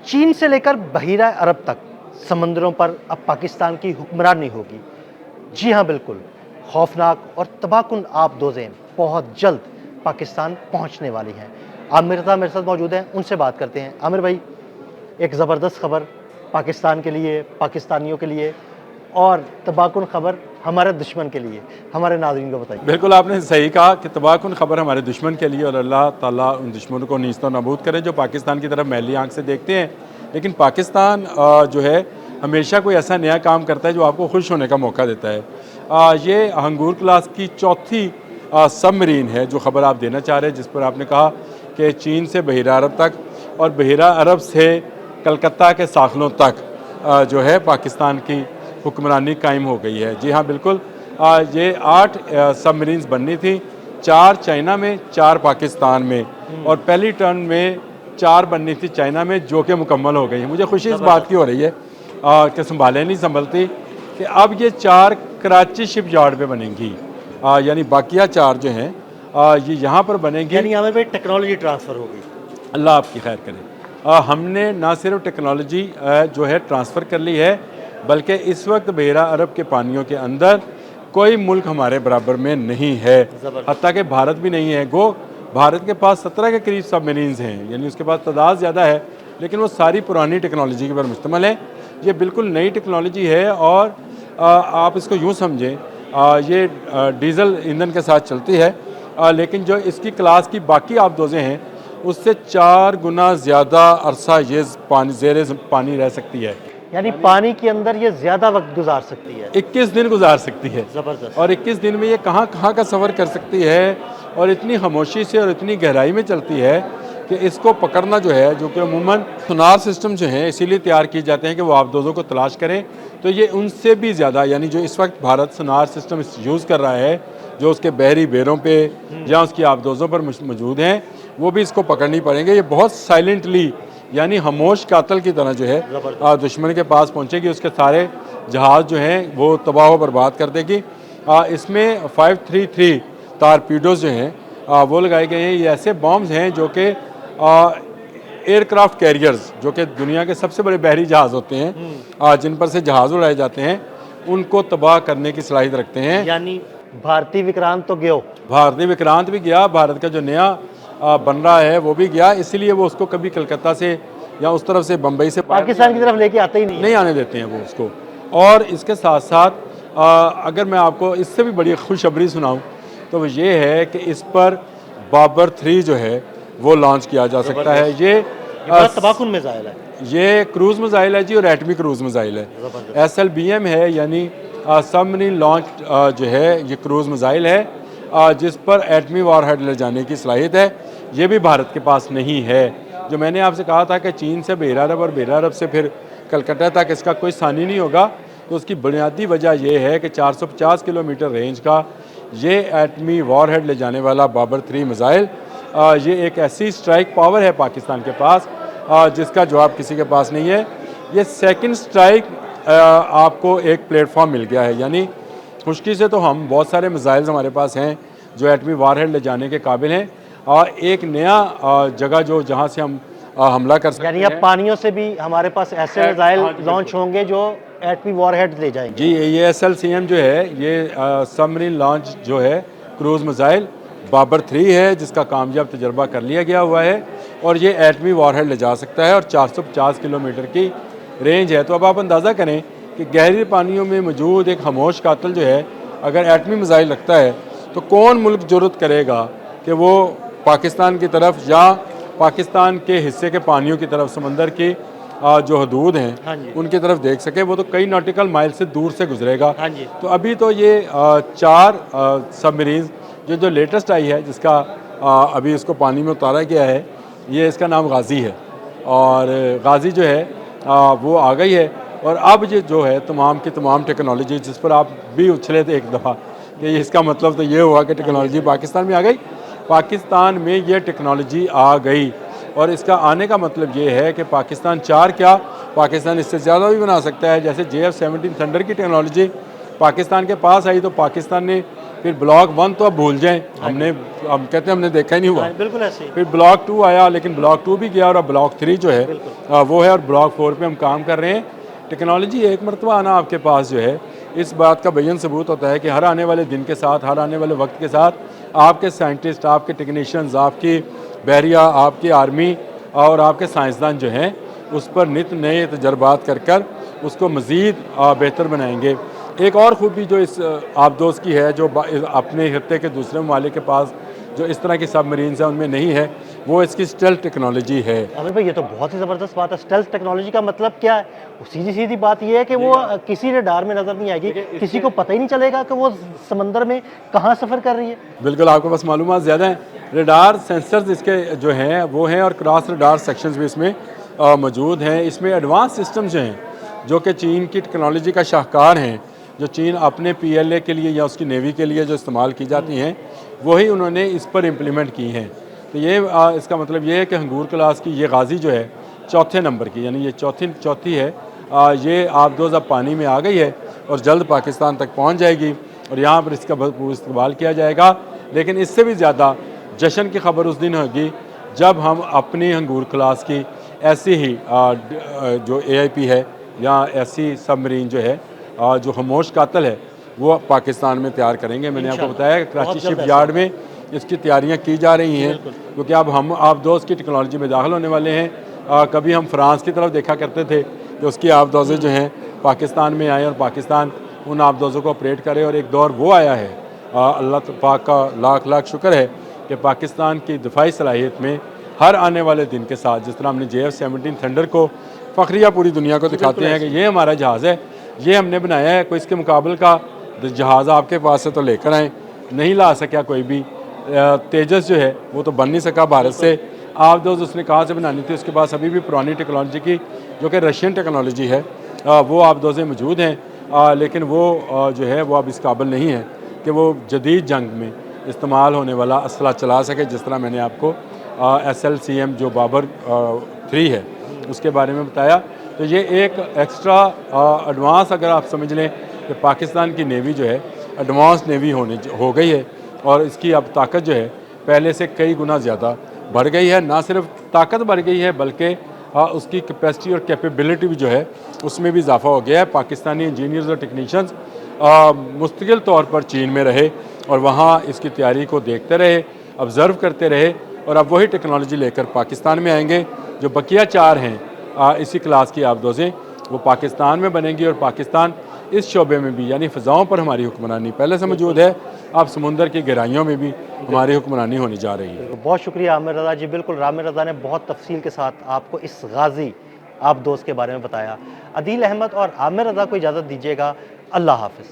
चीन से लेकर बहीरा अरब तक समुद्रों पर अब पाकिस्तान की हुक्मरानी होगी। जी हाँ, बिल्कुल। खौफनाक और तबाहकुन आबदोज़ें बहुत जल्द पाकिस्तान पहुंचने वाली हैं। आमिर रज़ा मेरे साथ मौजूद हैं, उनसे बात करते हैं। आमिर भाई, एक ज़बरदस्त खबर पाकिस्तान के लिए, पाकिस्तानियों के लिए और तबाहकुन खबर हमारे दुश्मन के लिए, हमारे नाज़रीन को बताइए। बिल्कुल आपने सही कहा कि तबाहकुन खबर हमारे दुश्मन के लिए, और अल्लाह ताला उन दुश्मनों को नीस्त नाबूद करे जो पाकिस्तान की तरफ मैली आंख से देखते हैं। लेकिन पाकिस्तान जो है हमेशा कोई ऐसा नया काम करता है जो आपको खुश होने का मौका देता है। ये हंगूर क्लास की चौथी सबमरीन है जो खबर आप देना चाह रहे हैं, जिस पर आपने कहा कि चीन से बहीरा अरब तक और बहीरा अरब से कलकत्ता के साखलों तक जो है पाकिस्तान की हुक्मरानी कायम हो गई है। जी हाँ, बिल्कुल। ये 8 सबमरीन्स बननी थी, 4 चाइना में, 4 पाकिस्तान में, और पहली टर्न में 4 बननी थी चाइना में, जो कि मुकम्मल हो गई है। मुझे खुशी इस बात की हो रही है कि संभाले नहीं संभलती कि अब ये 4 कराची शिप यार्ड पे बनेंगी, यानी बाकिया 4 जो हैं ये यहाँ पर बनेंगी। यानी यहाँ पे टेक्नोलॉजी ट्रांसफ़र होगी। अल्लाह आपकी खैर करे। हमने ना सिर्फ टेक्नोलॉजी जो है ट्रांसफ़र कर ली है, बल्कि इस वक्त बहीरा अरब के पानियों के अंदर कोई मुल्क हमारे बराबर में नहीं है, हत्ता कि भारत भी नहीं है। गो भारत के पास 17 के करीब सबमरीन्स हैं, यानी उसके पास तादाद ज़्यादा है, लेकिन वो सारी पुरानी टेक्नोलॉजी के पर मुश्तमिल है। ये बिल्कुल नई टेक्नोलॉजी है, और आप इसको यूँ समझें, ये डीज़ल ईंधन के साथ चलती है, लेकिन जो इसकी क्लास की बाकी आबदोज़ें हैं उससे 4 गुना ज़्यादा अरसा ये पानी ज़ेरे पानी रह सकती है। यानी पानी के अंदर ये ज़्यादा वक्त गुजार सकती है। 21 दिन गुजार सकती है। ज़बरदस्त। और 21 दिन में ये कहाँ कहाँ का सफ़र कर सकती है, और इतनी खामोशी से और इतनी गहराई में चलती है कि इसको पकड़ना जो है, जो कि अमूमन सोनार सिस्टम जो हैं इसीलिए तैयार किए जाते हैं कि वो आबदोज़ों को तलाश करें, तो ये उनसे भी ज़्यादा, यानी जो इस वक्त भारत सोनार सिस्टम यूज़ कर रहा है, जो उसके बहरी बेरों पे या उसकी आबदोज़ों पर मौजूद हैं, वो भी इसको पकड़नी पड़ेंगे। ये बहुत साइलेंटली, यानी खामोश कातल की तरह जो है दुश्मन के पास पहुंचेगी, उसके सारे जहाज़ जो हैं वो तबाह व बर्बाद कर देगी। इसमें 533 टारपीडोज़ जो हैं वो लगाए गए हैं। ये ऐसे बॉम्ब्स हैं जो कि एयरक्राफ्ट कैरियर्स, जो कि दुनिया के सबसे बड़े बहरी जहाज़ होते हैं, जिन पर से जहाज़ उड़ाए जाते हैं, उनको तबाह करने की सलाहियत रखते हैं। यानी भारतीय विक्रांत तो गयो, भारतीय विक्रांत भी गया, भारत का जो नया बन रहा है वो भी गया, इसीलिए वो उसको कभी कलकत्ता से या उस तरफ से बम्बई से पाकिस्तान की तरफ लेके आते ही नहीं आने देते हैं वो उसको। और इसके साथ साथ अगर मैं आपको इससे भी बड़ी खुशखबरी सुनाऊं तो वो ये है कि इस पर बाबर 3 जो है वो लॉन्च किया जा सकता है। ये तबाहकुन मिसाइल है, ये क्रूज़ मिसाइल है जी, और एटमी क्रूज़ मिसाइल है। SLBM है, यानी सबमरीन लॉन्च जो है ये क्रूज़ मिसाइल है, जिस पर एटमी वारहेड ले जाने की सलाहियत है। ये भी भारत के पास नहीं है। जो मैंने आपसे कहा था कि चीन से बहीरा अरब और बहीरा अरब से फिर कलकत्ता तक इसका कोई सानी नहीं होगा, तो उसकी बुनियादी वजह यह है कि 450 किलोमीटर रेंज का ये एटमी वारहेड ले जाने वाला बाबर 3 मिसाइल, ये एक ऐसी स्ट्राइक पावर है पाकिस्तान के पास जिसका जवाब किसी के पास नहीं है। ये सेकंड स्ट्राइक आपको एक प्लेटफॉर्म मिल गया है, यानी खुशकी से तो हम बहुत सारे मिसाइल्स हमारे पास हैं जो एटमी वारहेड ले जाने के काबिल हैं, और एक नया जगह जो जहाँ से हम हमला कर सकते हैं। यानी अब पानियों से भी हमारे पास ऐसे मिसाइल लॉन्च होंगे जो एटमी वॉरहेड ले जाएंगे। जी, ये SLCM जो है ये सबमरीन लॉन्च जो है क्रूज़ मिसाइल बाबर 3 है, जिसका कामयाब तजर्बा कर लिया गया हुआ है, और ये एटमी वॉरहेड ले जा सकता है, और 450 किलोमीटर की रेंज है। तो अब आप अंदाज़ा करें कि गहरी पानियों में मौजूद एक खामोश कातल जो है अगर एटमी मिसाइल रखता है, तो कौन मुल्क जुर्रत करेगा कि वो पाकिस्तान की तरफ या पाकिस्तान के हिस्से के पानियों की तरफ, समंदर की जो हदूद हैं उनकी तरफ देख सके। वो तो कई नॉटिकल माइल से दूर से गुजरेगा। तो अभी तो ये 4 सबमरीन जो लेटेस्ट आई है, जिसका अभी इसको पानी में उतारा गया है, ये इसका नाम गाजी है, और गाजी जो है वो आ गई है। और अब ये जो है तमाम की तमाम टेक्नोलॉजी, जिस पर आप भी उछले थे एक दफ़ा कि इसका मतलब तो ये हुआ कि टेक्नोलॉजी पाकिस्तान में आ गई। पाकिस्तान में ये टेक्नोलॉजी आ गई, और इसका आने का मतलब ये है कि पाकिस्तान 4 क्या, पाकिस्तान इससे ज़्यादा भी बना सकता है। जैसे JF-17 थंडर की टेक्नोलॉजी पाकिस्तान के पास आई, तो पाकिस्तान ने फिर ब्लॉक 1 तो अब भूल जाएं, हम कहते हैं हमने देखा ही नहीं हुआ। हाँ, बिल्कुल ऐसे ही। फिर ब्लॉक 2 आया, लेकिन ब्लॉक 2 भी गया और अब ब्लॉक 3 जो है वो है, और ब्लॉक 4 पे हम काम कर रहे हैं। टेक्नोलॉजी एक मरतबा आना आपके पास जो है, इस बात का बेयन सबूत होता है कि हर आने वाले दिन के साथ, हर आने वाले वक्त के साथ आपके साइंटिस्ट, आपके टेक्नीशियंस, आपकी बहरिया, आपकी आर्मी और आपके साइंसदान जो हैं उस पर नित नए तजर्बात कर उसको मज़ीद बेहतर बनाएंगे। एक और खूबी जो इस आबदोज़ की है, जो अपने खत्ते के दूसरे ममालिक के पास जो इस तरह की सबमरीन्स हैं उनमें नहीं है, वो इसकी स्टेल्थ टेक्नोलॉजी है। आमिर भाई, ये तो बहुत ही ज़बरदस्त बात है। स्टेल्थ टेक्नोलॉजी का मतलब क्या है? सीधी सीधी बात ये है कि वो किसी रडार में नज़र नहीं आएगी, किसी को पता ही नहीं चलेगा कि वो समंदर में कहाँ सफ़र कर रही है। बिल्कुल, आपके पास मालूमात ज़्यादा हैं। रडार सेंसर्स इसके जो हैं वो हैं, और क्रॉस रडार सेक्शंस भी इसमें मौजूद हैं। इसमें एडवांस सिस्टम्स जो हैं, जो कि चीन की टेक्नोलॉजी का शाहकार हैं, जो चीन अपने PLA के लिए या उसकी नेवी के लिए जो इस्तेमाल की जाती हैं, वही उन्होंने इस पर इम्प्लीमेंट की हैं। तो ये इसका मतलब ये है कि हंगूर क्लास की ये गाज़ी जो है चौथे नंबर की, यानी ये चौथी है, ये आबदोज़ अब पानी में आ गई है और जल्द पाकिस्तान तक पहुँच जाएगी और यहाँ पर इसका भरपूर इस्तेमाल किया जाएगा। लेकिन इससे भी ज़्यादा जश्न की खबर उस दिन होगी जब हम अपनी हंगूर क्लास की ऐसी ही जो AIP है या ऐसी सबमरीन जो है जो खामोश कातिल है, वो पाकिस्तान में तैयार करेंगे। मैंने आपको बताया कि कराची शिप यार्ड में इसकी तैयारियां की जा रही हैं, क्योंकि अब हम आबदोज़ की टेक्नोलॉजी में दाखिल होने वाले हैं। कभी हम फ्रांस की तरफ देखा करते थे कि उसकी आबदोज़ें जो हैं पाकिस्तान में आए और पाकिस्तान उन आबदोज़ों को ऑपरेट करे, और एक दौर वो आया है, अल्लाह पाक का लाख लाख शुक्र है कि पाकिस्तान की दिफाई सलाहियत में हर आने वाले दिन के साथ, जिस तरह हमने JF-17 थंडर को फ़ख्रिया पूरी दुनिया को दिखाते हैं कि ये हमारा जहाज़ है, ये हमने बनाया है, कोई इसके मुकाबले का जहाज़ आपके पास से तो लेकर आए, नहीं ला सका कोई भी। तेजस जो है वो तो बन नहीं सका भारत से। आबदोज़ उसने कहाँ से बनानी थी, उसके पास अभी भी पुरानी टेक्नोलॉजी की, जो कि रशियन टेक्नोलॉजी है, वो आबदोज़ें मौजूद हैं, लेकिन वो जो है वो अब इस काबिल नहीं है कि वो जदीद जंग में इस्तेमाल होने वाला असला चला सके। जिस तरह मैंने आपको SLCM जो बाबर 3 है उसके बारे में बताया, तो ये एक एक्स्ट्रा एडवांस, अगर आप समझ लें कि पाकिस्तान की नेवी जो है एडवांस नेवी हो गई है, और इसकी अब ताकत जो है पहले से कई गुना ज़्यादा बढ़ गई है। ना सिर्फ ताकत बढ़ गई है, बल्कि उसकी कैपेसिटी और कैपेबिलिटी भी जो है उसमें भी इजाफा हो गया है। पाकिस्तानी इंजीनियर्स और टेक्नीशियंस मुस्तकिल तौर पर चीन में रहे और वहाँ इसकी तैयारी को देखते रहे, ऑब्ज़र्व करते रहे, और अब वही टेक्नोलॉजी लेकर पाकिस्तान में आएंगे। जो बकिया 4 हैं इसी क्लास की आबदोज़ें, वो पाकिस्तान में बनेंगी, और पाकिस्तान इस शोबे में भी, यानी फ़िज़ाओं पर हमारी हुक्मरानी पहले से मौजूद है, अब समुंदर की गहराइयों में भी हमारी हुक्मरानी होने जा रही है। बहुत शुक्रिया आमिर रज़ा जी। बिल्कुल, आमिर रज़ा ने बहुत तफसील के साथ आपको इस गाज़ी आबदोज़ के बारे में बताया। अदील अहमद और आमिर रज़ा को इजाज़त दीजिएगा। अल्लाह हाफ़िज़।